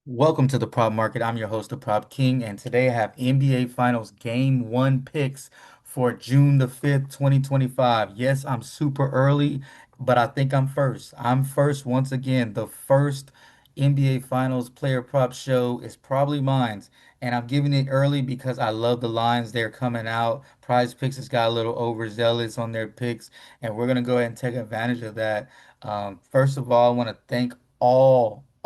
Welcome to the Prop Market. I'm your host, the Prop King, and today I have NBA Finals Game 1 picks for June the 5th, 2025. Yes, I'm super early, but I think I'm first. I'm first once again. The first NBA Finals player prop show is probably mine, and I'm giving it early because I love the lines they're coming out. Prize Picks has got a little overzealous on their picks, and we're going to go ahead and take advantage of that. First of all, I want to thank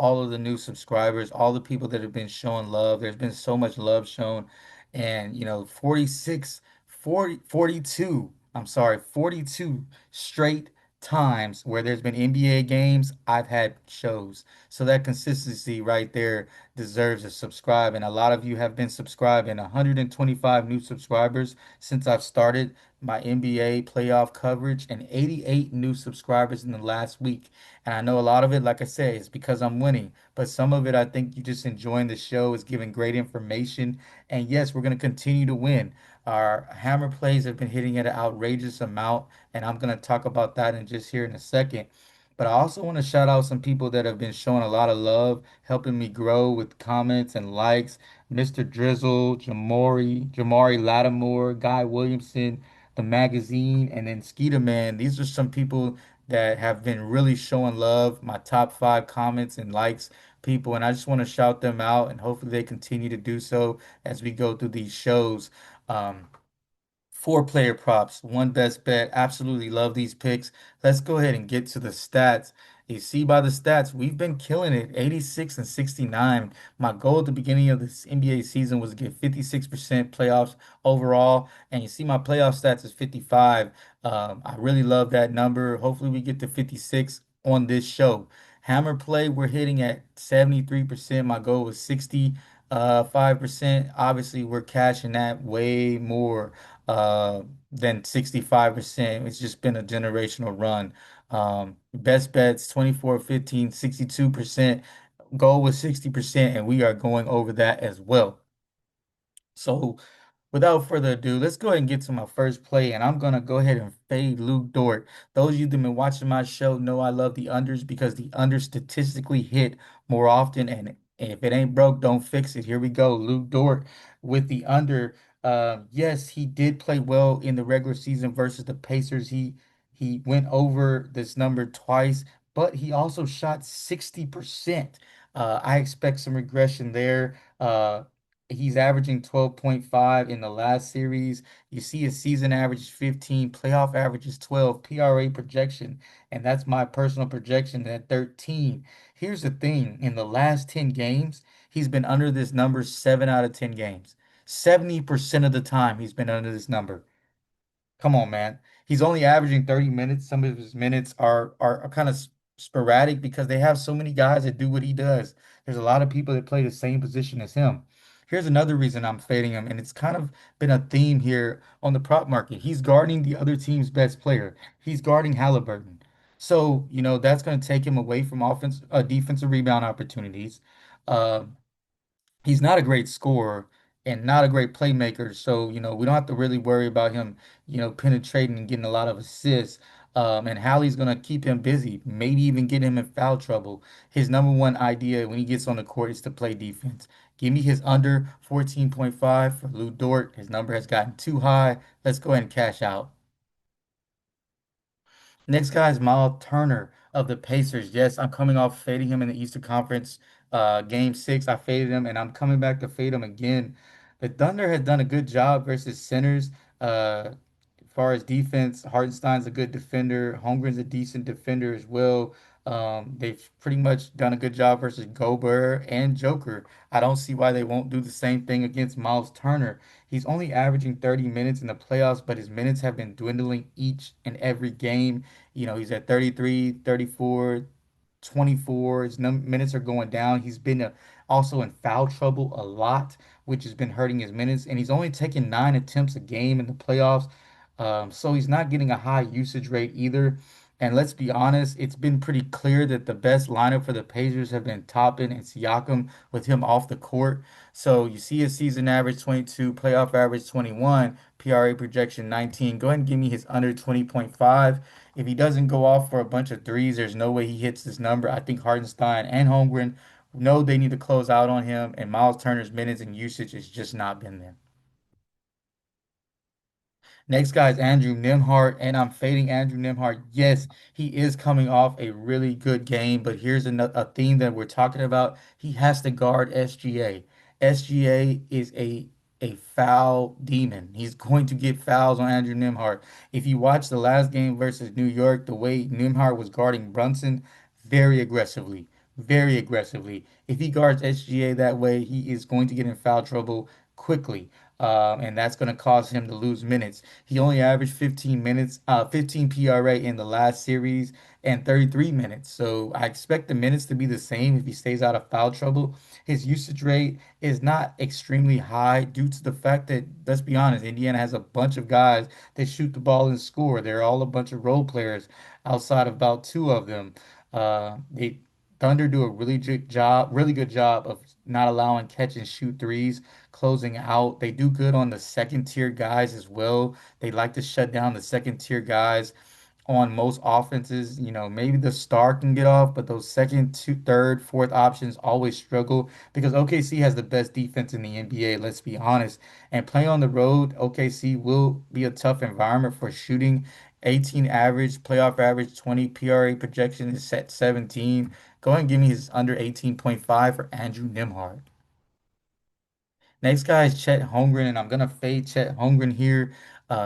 all of the new subscribers, all the people that have been showing love. There's been so much love shown. And 46, 40, 42, I'm sorry, 42 straight times where there's been NBA games, I've had shows. So that consistency right there deserves a subscribe. And a lot of you have been subscribing. 125 new subscribers since I've started my NBA playoff coverage and 88 new subscribers in the last week. And I know a lot of it, like I said, is because I'm winning. But some of it, I think you just enjoying the show is giving great information. And yes, we're going to continue to win. Our hammer plays have been hitting at an outrageous amount. And I'm going to talk about that in just here in a second. But I also want to shout out some people that have been showing a lot of love, helping me grow with comments and likes. Mr. Drizzle, Jamari Lattimore, Guy Williamson, the magazine, and then Skeeter Man. These are some people that have been really showing love, my top five comments and likes people, and I just want to shout them out and hopefully they continue to do so as we go through these shows. Um, Four player props, one best bet. Absolutely love these picks. Let's go ahead and get to the stats. You see by the stats, we've been killing it 86 and 69. My goal at the beginning of this NBA season was to get 56% playoffs overall. And you see my playoff stats is 55. I really love that number. Hopefully, we get to 56 on this show. Hammer play, we're hitting at 73%. My goal was 65%. Obviously, we're cashing that way more than 65%. It's just been a generational run. Best bets 24, 15, 62%. Goal was 60%, and we are going over that as well. So without further ado, let's go ahead and get to my first play, and I'm gonna go ahead and fade Luke Dort. Those of you that have been watching my show know I love the unders because the unders statistically hit more often, and if it ain't broke, don't fix it. Here we go, Luke Dort with the under. Yes, he did play well in the regular season versus the Pacers. He went over this number twice, but he also shot 60%. I expect some regression there. He's averaging 12.5 in the last series. You see his season average is 15, playoff average is 12, PRA projection, and that's my personal projection at 13. Here's the thing, in the last 10 games, he's been under this number 7 out of 10 games. 70% of the time he's been under this number. Come on, man. He's only averaging 30 minutes. Some of his minutes are kind of sporadic because they have so many guys that do what he does. There's a lot of people that play the same position as him. Here's another reason I'm fading him, and it's kind of been a theme here on the prop market. He's guarding the other team's best player. He's guarding Halliburton. So, that's going to take him away from defensive rebound opportunities. Uh, he's not a great scorer and not a great playmaker. So, we don't have to really worry about him, penetrating and getting a lot of assists. And Hallie's going to keep him busy, maybe even get him in foul trouble. His number one idea when he gets on the court is to play defense. Give me his under 14.5 for Lou Dort. His number has gotten too high. Let's go ahead and cash out. Next guy is Myles Turner of the Pacers. Yes, I'm coming off fading him in the Eastern Conference game six. I faded him and I'm coming back to fade him again. The Thunder has done a good job versus centers. As far as defense, Hartenstein's a good defender. Holmgren's a decent defender as well. They've pretty much done a good job versus Gobert and Joker. I don't see why they won't do the same thing against Myles Turner. He's only averaging 30 minutes in the playoffs, but his minutes have been dwindling each and every game. He's at 33, 34, 24. His minutes are going down. He's been also in foul trouble a lot, which has been hurting his minutes. And he's only taking 9 attempts a game in the playoffs. So he's not getting a high usage rate either. And let's be honest, it's been pretty clear that the best lineup for the Pacers have been Toppin and Siakam with him off the court. So you see his season average 22, playoff average 21, PRA projection 19. Go ahead and give me his under 20.5. If he doesn't go off for a bunch of threes, there's no way he hits this number. I think Hartenstein and Holmgren know they need to close out on him, and Myles Turner's minutes and usage has just not been there. Next guy is Andrew Nembhard, and I'm fading Andrew Nembhard. Yes, he is coming off a really good game, but here's a theme that we're talking about. He has to guard SGA. SGA is a foul demon. He's going to get fouls on Andrew Nembhard. If you watch the last game versus New York, the way Nembhard was guarding Brunson very aggressively, very aggressively. If he guards SGA that way, he is going to get in foul trouble quickly. And that's going to cause him to lose minutes. He only averaged 15 minutes, 15 PRA in the last series and 33 minutes. So I expect the minutes to be the same if he stays out of foul trouble. His usage rate is not extremely high due to the fact that, let's be honest, Indiana has a bunch of guys that shoot the ball and score. They're all a bunch of role players outside of about two of them. They Thunder do a really good job of not allowing catch and shoot threes, closing out. They do good on the second tier guys as well. They like to shut down the second tier guys on most offenses. You know, maybe the star can get off, but those second, two, third, fourth options always struggle because OKC has the best defense in the NBA, let's be honest. And playing on the road, OKC will be a tough environment for shooting. 18 average, playoff average, 20 PRA projection is set 17. Go ahead and give me his under 18.5 for Andrew Nembhard. Next guy is Chet Holmgren, and I'm gonna fade Chet Holmgren here.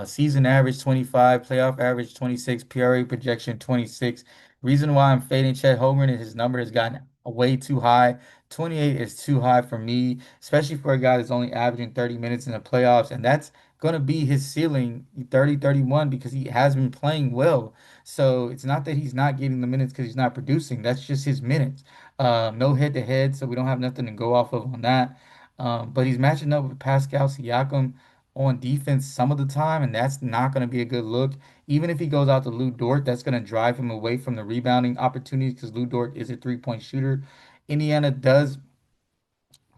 Season average 25, playoff average 26, PRA projection 26. Reason why I'm fading Chet Holmgren is his number has gotten way too high. 28 is too high for me, especially for a guy that's only averaging 30 minutes in the playoffs, and that's gonna be his ceiling, 30, 31, because he has been playing well. So it's not that he's not getting the minutes because he's not producing. That's just his minutes. No head to head, so we don't have nothing to go off of on that. But he's matching up with Pascal Siakam on defense some of the time, and that's not going to be a good look. Even if he goes out to Lou Dort, that's going to drive him away from the rebounding opportunities because Lou Dort is a three-point shooter. Indiana does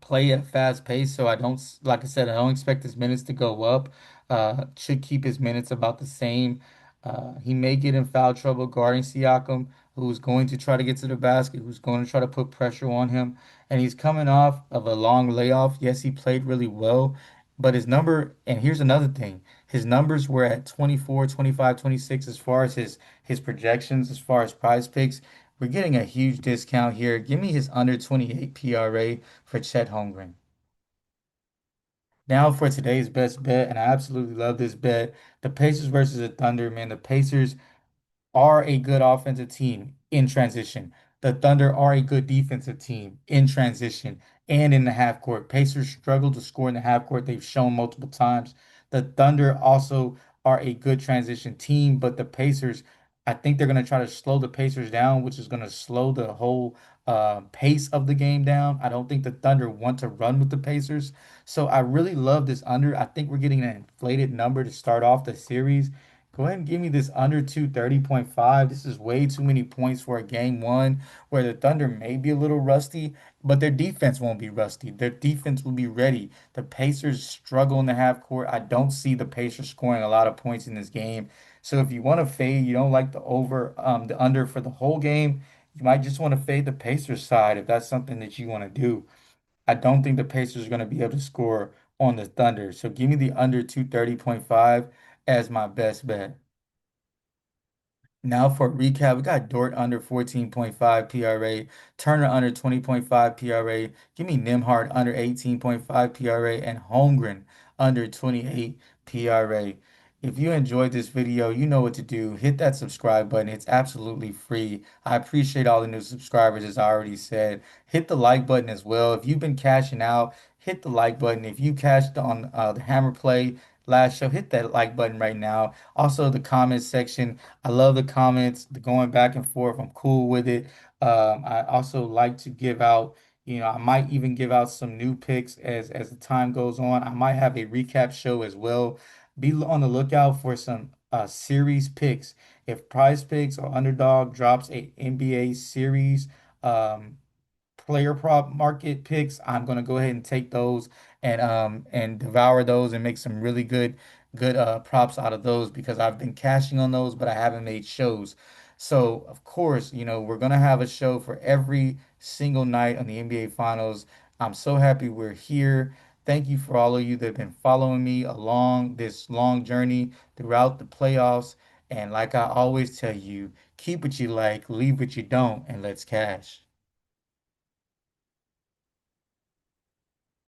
play at a fast pace, so I don't, like I said, I don't expect his minutes to go up. Should keep his minutes about the same. He may get in foul trouble guarding Siakam, who's going to try to get to the basket, who's going to try to put pressure on him. And he's coming off of a long layoff. Yes, he played really well, but his number, and here's another thing, his numbers were at 24, 25, 26 as far as his projections, as far as prize picks. We're getting a huge discount here. Give me his under 28 PRA for Chet Holmgren. Now for today's best bet, and I absolutely love this bet. The Pacers versus the Thunder, man. The Pacers are a good offensive team in transition. The Thunder are a good defensive team in transition and in the half court. Pacers struggle to score in the half court. They've shown multiple times. The Thunder also are a good transition team, but the Pacers, I think they're going to try to slow the Pacers down, which is going to slow the whole pace of the game down. I don't think the Thunder want to run with the Pacers. So I really love this under. I think we're getting an inflated number to start off the series. Go ahead and give me this under 230.5. This is way too many points for a game one where the Thunder may be a little rusty, but their defense won't be rusty. Their defense will be ready. The Pacers struggle in the half court. I don't see the Pacers scoring a lot of points in this game. So if you want to fade, you don't like the under for the whole game, you might just want to fade the Pacers side if that's something that you want to do. I don't think the Pacers are going to be able to score on the Thunder. So give me the under 230.5 as my best bet. Now for a recap, we got Dort under 14.5 PRA, Turner under 20.5 PRA, give me Nembhard under 18.5 PRA, and Holmgren under 28 PRA. If you enjoyed this video, you know what to do. Hit that subscribe button. It's absolutely free. I appreciate all the new subscribers, as I already said. Hit the like button as well. If you've been cashing out, hit the like button. If you cashed on the Hammer Play last show, hit that like button right now. Also, the comments section. I love the comments, the going back and forth. I'm cool with it. I also like to give out, I might even give out some new picks as the time goes on. I might have a recap show as well. Be on the lookout for some series picks. If Prize Picks or Underdog drops a NBA series um, player prop market picks, I'm gonna go ahead and take those and devour those and make some really good props out of those because I've been cashing on those, but I haven't made shows. So, of course, we're going to have a show for every single night on the NBA Finals. I'm so happy we're here. Thank you for all of you that have been following me along this long journey throughout the playoffs. And like I always tell you, keep what you like, leave what you don't, and let's cash.